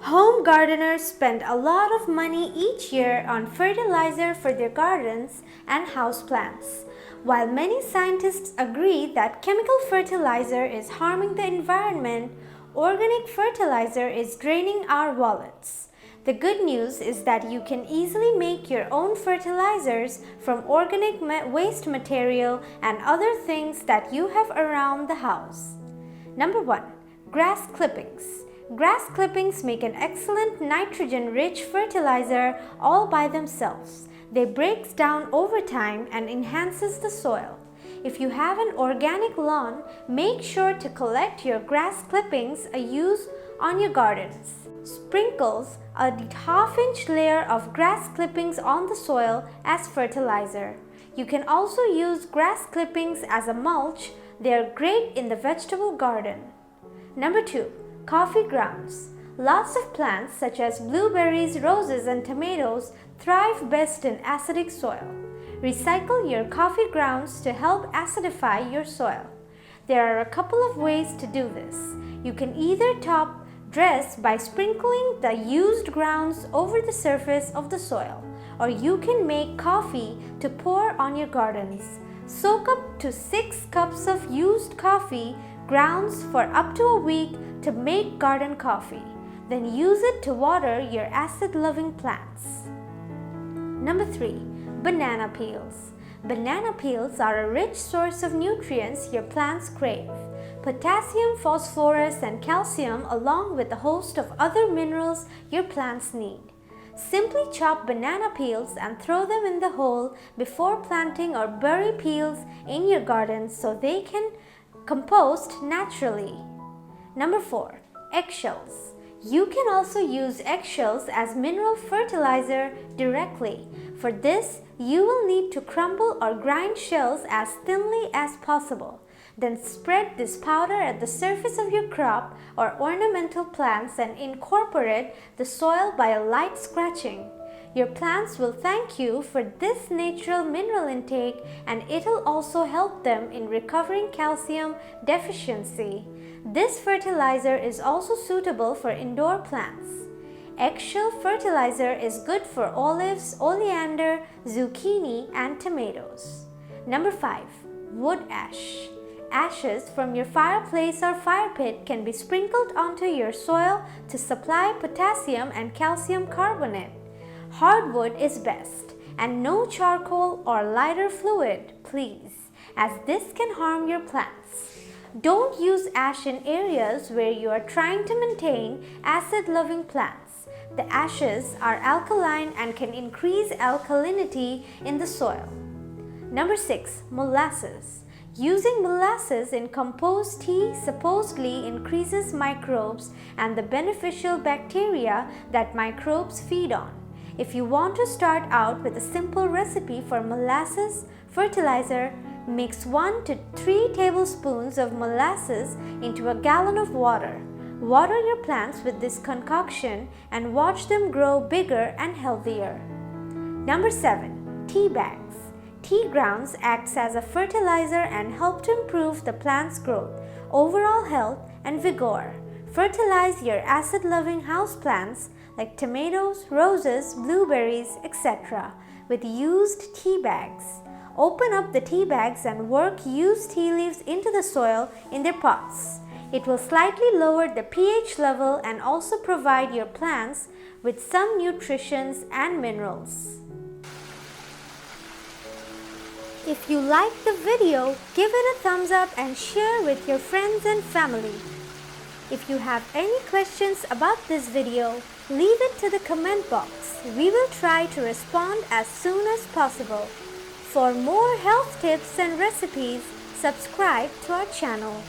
Home gardeners spend a lot of money each year on fertilizer for their gardens and houseplants. While many scientists agree that chemical fertilizer is harming the environment, organic fertilizer is draining our wallets. The good news is that you can easily make your own fertilizers from organic waste material and other things that you have around the house. Number 1. Grass clippings. Grass clippings make an excellent nitrogen-rich fertilizer all by themselves. They break down over time and enhances the soil. If you have an organic lawn, make sure to collect your grass clippings to use on your gardens. Sprinkles a half-inch layer of grass clippings on the soil as fertilizer. You can also use grass clippings as a mulch. They are great in the vegetable garden. Number 2. Coffee grounds. Lots of plants such as blueberries, roses, and tomatoes thrive best in acidic soil. Recycle your coffee grounds to help acidify your soil. There are a couple of ways to do this. You can either top dress by sprinkling the used grounds over the surface of the soil, or you can make coffee to pour on your gardens. Soak up to 6 cups of used coffee grounds for up to a week to make garden coffee. Then use it to water your acid-loving plants. Number 3. Banana peels. Banana peels are a rich source of nutrients your plants crave. Potassium, phosphorus, and calcium along with a host of other minerals your plants need. Simply chop banana peels and throw them in the hole before planting, or bury peels in your garden so they can compost naturally. Number 4. Eggshells. You can also use eggshells as mineral fertilizer directly. For this, you will need to crumble or grind shells as thinly as possible. Then spread this powder at the surface of your crop or ornamental plants and incorporate the soil by a light scratching. Your plants will thank you for this natural mineral intake, and it'll also help them in recovering calcium deficiency. This fertilizer is also suitable for indoor plants. Eggshell fertilizer is good for olives, oleander, zucchini, and tomatoes. Number 5. Wood ash. Ashes from your fireplace or fire pit can be sprinkled onto your soil to supply potassium and calcium carbonate. Hardwood is best, and no charcoal or lighter fluid, please, as this can harm your plants. Don't use ash in areas where you are trying to maintain acid-loving plants. The ashes are alkaline and can increase alkalinity in the soil. Number 6. Molasses. Using molasses in compost tea supposedly increases microbes and the beneficial bacteria that microbes feed on. If you want to start out with a simple recipe for molasses fertilizer, mix 1 to 3 tablespoons of molasses into a gallon of water. Water your plants with this concoction and watch them grow bigger and healthier. Number 7. Tea bags. Tea grounds acts as a fertilizer and help to improve the plant's growth, overall health, and vigor. Fertilize your acid-loving houseplants like tomatoes, roses, blueberries, etc. with used tea bags. Open up the tea bags and work used tea leaves into the soil in their pots. It will slightly lower the pH level and also provide your plants with some nutrition and minerals. If you liked the video, give it a thumbs up and share with your friends and family. If you have any questions about this video, leave it to the comment box. We will try to respond as soon as possible. For more health tips and recipes, subscribe to our channel.